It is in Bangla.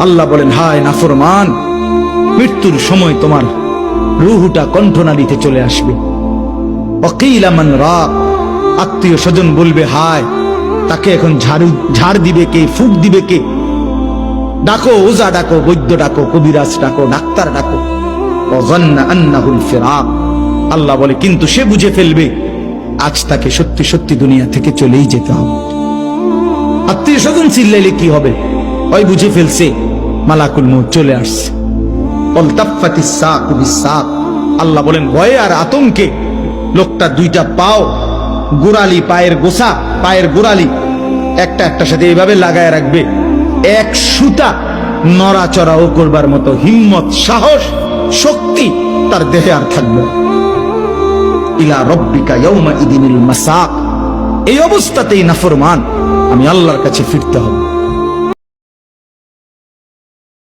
আল্লাহ বলেন, হায় নাফরমান, মৃত্যুর সময় তোমার রুহুটা কণ্ঠনালীতে চলে আসবে। ওয়াকিলা মান রাক, আত্মীয় স্বজন বলবে, হায় তাকে এখন ঝাড় দিবে কে, ফুক দিবে কে? ডাকো, ওজা ডাকো, বৈদ্য ডাকো, কবিরাজ ডাকো, ডাক্তার ডাকো। ওয়াযান্না আন্নাহুল ফিরাক, আল্লাহ বলে কিন্তু সে বুঝে ফেলবে আজ তাকে সত্যি সত্যি দুনিয়া থেকে চলেই যেতে হবে। আত্মীয় স্বজন চিল্লাইলে কি হবে? ওই বুঝে ফেলছে মালাকুল মউত চলে আসছে। অলতাফাতিস সাকু বিসাক, আল্লাহ বলেন ভয়ে আর আতঙ্কে লোকটা দুইটা পাও, গোড়ালি, পায়ের গোছা, পায়ের গোড়ালি একটা একটার সাথে এইভাবে লাগায় রাখবে। এক সুতা নড়াচড়াও করবার মতো হিম্মত, সাহস, শক্তি তার দেহে আর থাকবে। ইলা রব্বিকা ইয়াউমা ইদিনিল মাসাক, এই অবস্থাতেই নাফরমান আমি আল্লাহর কাছে ফিরতে হবে।